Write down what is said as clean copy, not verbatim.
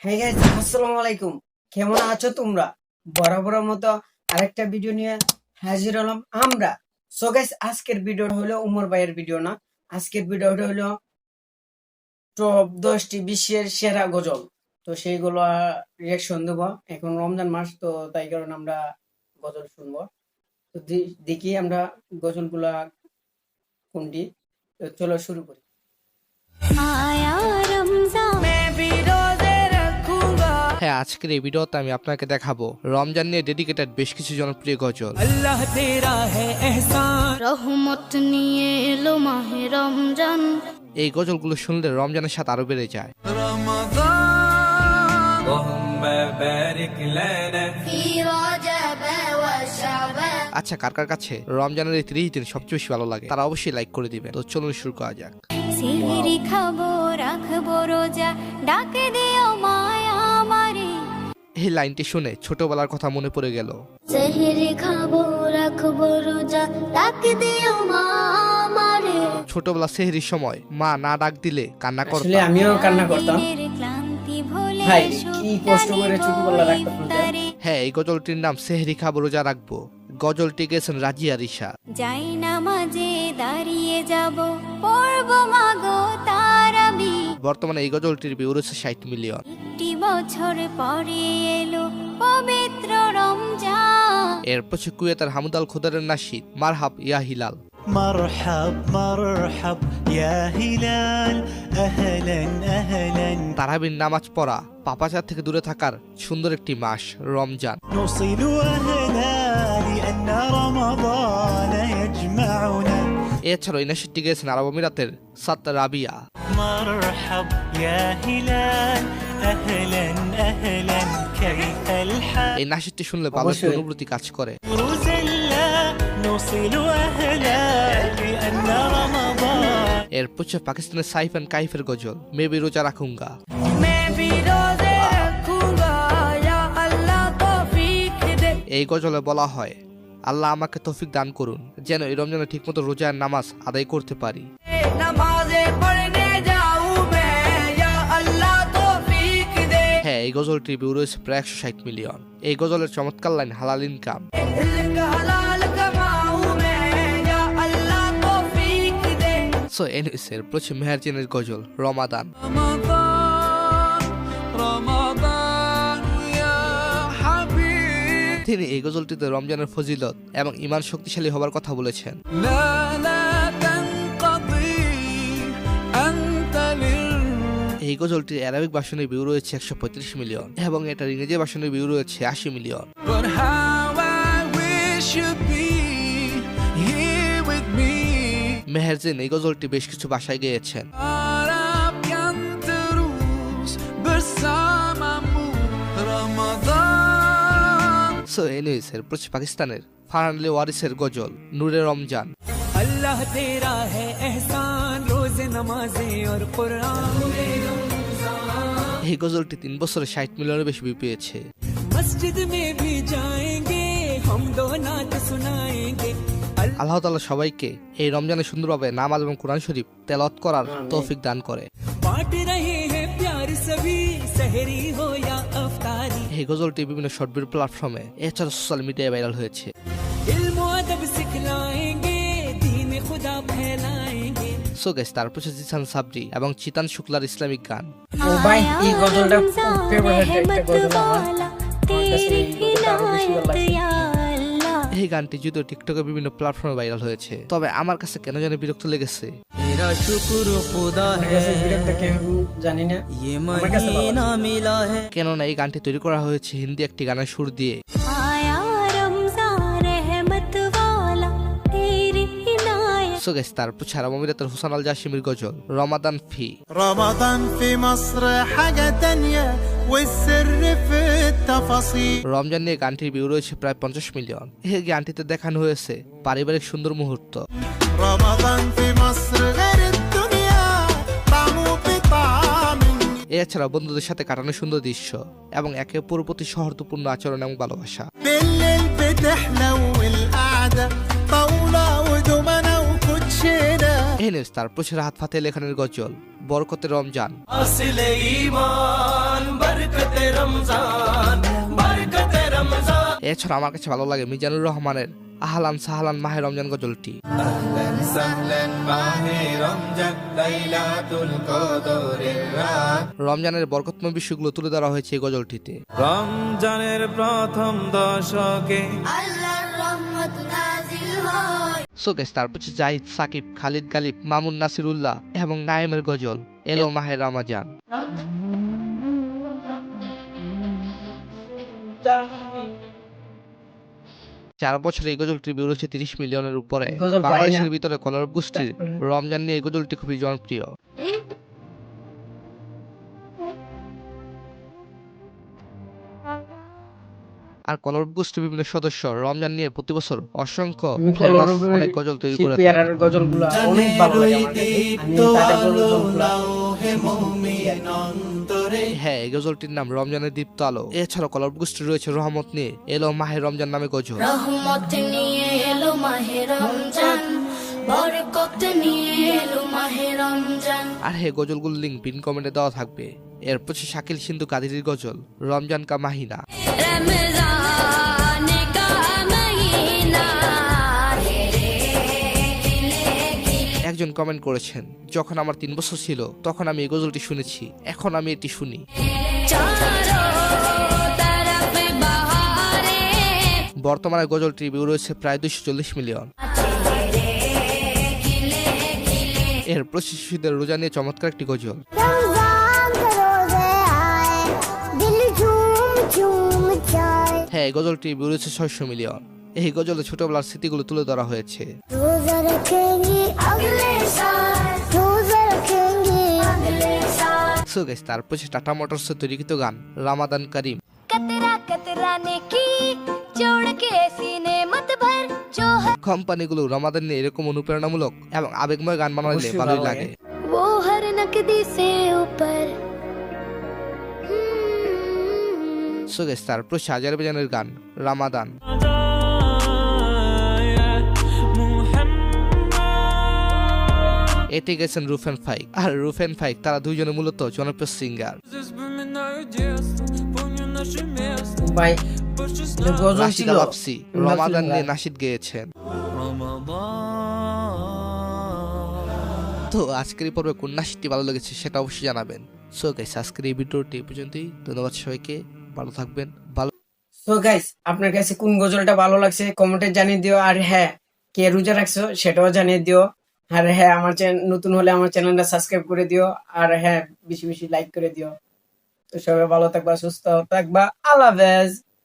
হ্যাঁ গাইস, আসসালামু আলাইকুম। কেমন আছো তোমরা? বরাবরের মতো আরেকটা ভিডিও নিয়ে হাজির হলাম আমরা। সো গাইস, আজকের ভিডিওটা হলো উমর ভাইয়ের ভিডিও না, আজকের ভিডিওটা হলো টপ 10টি বিশ্বের সেরা গজল। তো সেইগুলো রিয়াকশন দেবো। এখন রমজান মাস, তো তাই কারণে আমরা গজল শুনবো। তো দেখি আমরা গজলগুলা কোনটি। তো চলো শুরু করি। হ্যাঁ, আজকের এই ভিডিওতে আমি আপনাকে দেখাবো রমজান নিয়ে ডেডিকেটেড বেশ কিছু জনপ্রিয় গজল। আল্লাহ তেরা হে এহসান, রহমত নিয়ে এলো মাহে রমজান। এই গজলগুলো শুনলে রমজানের স্বাদ আরো বেড়ে যায়। রমাদান ওহুম্মা বারিক লানা ফি রজব ওয়া শাবান। আচ্ছা, কার কার কাছে রমজানের এই 30 দিন সবচেয়ে বেশি ভালো লাগে তারা অবশ্যই লাইক করে দিবেন। তো চলুন শুরু করা যাক। সিহরি খাবো রাখবো রোজা, ডাকে দিও মায়া আমারে। এই লাইনটি শুনে ছোটবেলার কথা মনে পড়ে গেল। সিহরি খাবো রাখবো রোজা, ডাকে দিও মা আমারে। ছোটবেলা সেহরির সময় মা না ডাক দিলে কান্না আসলে করতাম। আমিও কান্না করতাম। দিনের ক্লান্তি ভুলে ভাই, কি কষ্ট করে ছোটবেলা রাখতাম না। হ্যাঁ, এই গজলটির নাম সেহরি খাবো রোজা রাখবো। গজলটি গেছেন রাজিয়া রিশা। যাই নামাজে দাঁড়িয়ে যাব, পড়বো মাগো তারাবি। বর্তমানে এই গজলটির ভিউ রয়েছে 60 মিলিয়ন। একটি বছর পরে এলো পবিত্র রমজান। এরপর কুয়েতের হামুদ আল খুদারের নাশিদ মারহাব ইয়া হিলাল। مرحب مرحب يا هلال أهلا أهلا তারাবির নামাজ পড়া পাপাচার থেকে দূরে থাকার সুন্দর একটি মাস রমজান। نوصل أهلا لأن رمضان يجمعنا এছাড়াও এই নাশিদটি গেয়েছেন আরব আমিরাতের সাত রাবিয়া। مرحب يا هلال أهلا أهلا كيف الحال এই নাশিদটি শুনলে ভালো একটা অবশ্যই। অনুভূতি কাজ করে। روزلا نوصل أهلا لأن رمضان এরপর পাকিস্তানের সাইফ এন্ড কাইফের গজল মেবি রোজা রাখুঙ্গা। मैं भी रोजे रखूंगा या अल्लाह तौफीक दे এই গজলে বলা হয়, আল্লাহ আমাকে তৌফিক দান করুন যেন এই রমজানে ঠিকমতো রোজা আর নামাজ আদায় করতে পারি। नमाज़ें पढ़ने जाऊं मैं या अल्लाह तौफीक दे হ্যাঁ, এই গজলটির ভিউ রয়েছে প্রায় 160 মিলিয়ন। এই গজলের চমৎকার লাইন হালাল ইনকাম। रिज़्क़ हलाल कमाऊं मैं या अल्लाह तौफीक दे সো এনিওয়েজ, এরপর মেহেরজিনের গজল রমাদান। रमज़ान रमज़ान या हबीब তিনি এই গজলটিতে রমজানের ফজিলত এবং ঈমান শক্তিশালী হবার কথা বলেছেন। لا لا تنقضي أنت এই গজলটির অ্যারাবিক ভাষণের ভিউ রয়েছে 135 মিলিয়ন এবং এটার ইংরেজি ভাষণের ভিউ রয়েছে 80 million. But how I wish you'd be here with me মেহেরজিন এই গজলটি বেশ কিছু ভাষায় গেয়েছেন। Arab kan terus bersamamu Ramadan so anyways, এরপর পাকিস্তানের ফারহান ওয়ারিসের গজল নূরে রমজান। अल्लाह तेरा है एहसान रोज़े नमाज़ें और कुरान এই গজলটি 3 বছরে 60 মিলিয়নের বেশি ভিউ পেয়েছে। मस्जिद में भी जाएंगे हम दो नात सुनाएंगे আল্লাহ তাআলা সবাইকে এই রমজানে সুন্দরভাবে নামাজ এবং কোরআন শরীফ তেলাওয়াত করার তৌফিক দান করে। बांट रहे हैं प्यार सभी सहरी हो या अफ्तारी এই গজলটি বিভিন্ন শর্ট ভিডিও প্ল্যাটফর্মে এছাড়া সোশ্যাল মিডিয়ায় ভাইরাল হয়েছে। इल्म व अदब सिखलाएंगे दीन खुदा फैलाएंगे সো গাইস, তারপর জিসান সাবরি এবং চিতান শুক্লার ইসলামিক গান। ও ভাই, এই গজলটা খুব ফেভারিট একটা গজল আমার। আমার কাছে এই গজলটা আরো বেশি ভালো লাগছে। এই গানটি যদিও টিকটকে বিভিন্ন প্ল্যাটফর্মে ভাইরাল হয়েছে, তবে আমার কাছে কেন জানি বিরক্ত লেগেছে। तेरा शुक्र खुदा আমার কাছে বিরক্ত কেন জানি না, ये আমার কাছে ভালো महीना मिला है কেননা এই গানটি তৈরি করা হয়েছে হিন্দি একটি গানের সুর দিয়ে। आया रमजान रहमत वाला, तेरी इनायत। সো গাইস, তারপর আরব আমিরাতের হোসেন আল জাসিমির গজল রমাদান ফি। رمضان في مصر حاجة تانية والسر في التفاصيل রমজান নিয়ে গানটির ভিউ রয়েছে প্রায় 50 মিলিয়ন। এই গানটিতে দেখানো হয়েছে পারিবারিক সুন্দর মুহূর্ত। رمضان في مصر غير الدنيا طعمه بطعم এছাড়া বন্ধুদের সাথে কাটানো সুন্দর দৃশ্য এবং একে অপরের প্রতি সৌহার্দ্যপূর্ণ আচরণ এবং ভালোবাসা। بالليل بتحلو القعدة طاولة ودومنة وكوتشينة এনিওয়েজ, তারপর রাহাত ফাতে লেখানের গজল বরকতের রমজান। असल ईमान बरकत এছাড়া আমার কাছে ভালো লাগে মিজানুর রহমানের আহলান সাহলান মাহে রমজান গজলটি। রমজানের বরকতময় বিষয়গুলো তুলে ধরা হয়েছে এই গজলটিতে। রমজানের প্রথম দশকে আল্লাহর রহমত নাজিল হয়। সো গাইস, তারপর হচ্ছে জাহিদ, সাকিব, খালিদ গালিব, মামুন নাসিরুল্লাহ এবং নাইমের গজল এলো মাহে রমজান। 4 বছরে এই গজলটির ভিউ রয়েছে 30 মিলিয়নের উপরে। এই গজল পাই না। বাংলাদেশের ভিতরে কলরব গোষ্ঠীর রমজান নিয়ে এই গজলটি খুবই জনপ্রিয়। আর কলরব গোষ্ঠীর বিভিন্ন সদস্য রমজান নিয়ে প্রতি বছর অসংখ্য ফেমাস অনেক গজল তৈরি করে শিল্পী আর থাকে। গজলগুলো অনেক ভালো লাগে আমার কাছে। আমি তাদের গজলগুলো হ্যাঁ, এই গজলটির নাম রমজানের দীপ্ত আলো। এছাড়াও কলরব গোষ্ঠীর রয়েছে রহমত নিয়ে এলো মাহে রমজান নামে গজল। রহমত নিয়ে এলো মাহে রমজান, বরকত নিয়ে এলো মাহে রমজান। আর হ্যাঁ, গজলগুলোর লিঙ্ক পিন কমেন্টে দেওয়া থাকবে। এরপর হচ্ছে শাকিল সিন্ধু কাদিরের গজল রমজান কা মাহিনা। রমজান কা মহিনা একজন কমেন্ট করেছেন, যখন আমার 3 বছর ছিল তখন আমি এই গজলটি শুনেছি, এখন আমি এটি শুনি। চারো তরফ বাহারে বর্তমানে গজলটির ভিউ রয়েছে প্রায় 240 মিলিয়ন। এর শিশুদের রোজা নিয়ে চমৎকার একটি গজল। रमजान के रोजे आए दिल झूम झूम जाए হ্যাঁ, এই গজলটির ভিউ রয়েছে 600 মিলিয়ন। এই গজলে ছোটবেলার স্মৃতিগুলো তুলে ধরা হয়েছে। रोजा रखेंगे अगले साल रोजा रखेंगे अगले साल সো গাইস, তারপর হচ্ছে টাটা মোটরসের তৈরিকৃত গান রামাদান করিম। कतरा कतराने की जोड़ के सीने मत भर जो है কোম্পানিগুলো রমাদান নিয়ে এরকম অনুপ্রেরণামূলক এবং আবেগময় গান বানালে অবশ্যই ভালোই ভালো লাগে। वो हर नकदी से ऊपर সো গাইস, তারপর হচ্ছে আজারবাইজানের গান রামাদান। এতে গেছেন রুফেন ফাইক। আর রুফেন ফাইক তারা দুইজনে মূলত জনপ্রিয় সিঙ্গার। ভাই এটা গজল ছিল। রাশিদা বাপসি রমাদান নিয়ে নাশিদ গেয়েছেন। তো আজকের এই পর্বে কোন নাশিদটি ভালো লেগেছে সেটা অবশ্যই জানাবেন। সো গাইস, আজকের এই ভিডিওটি এই পর্যন্তই। ধন্যবাদ সবাইকে, ভালো থাকবেন। সো গাইস, আপনার কাছে কোন গজলটা ভালো লাগছে কমেন্টে জানিয়ে দিও। আর হ্যাঁ, কে রোজা রাখছো সেটাও জানিয়ে দিও। আর হ্যাঁ, আমার নতুন হলে আমার চ্যানেলটা সাবস্ক্রাইব করে দিও। আর হ্যাঁ, বেশি বেশি লাইক করে দিও। তো সবাই ভালো থাকবা, সুস্থ থাকবা, আল্লাহ হাফেজ।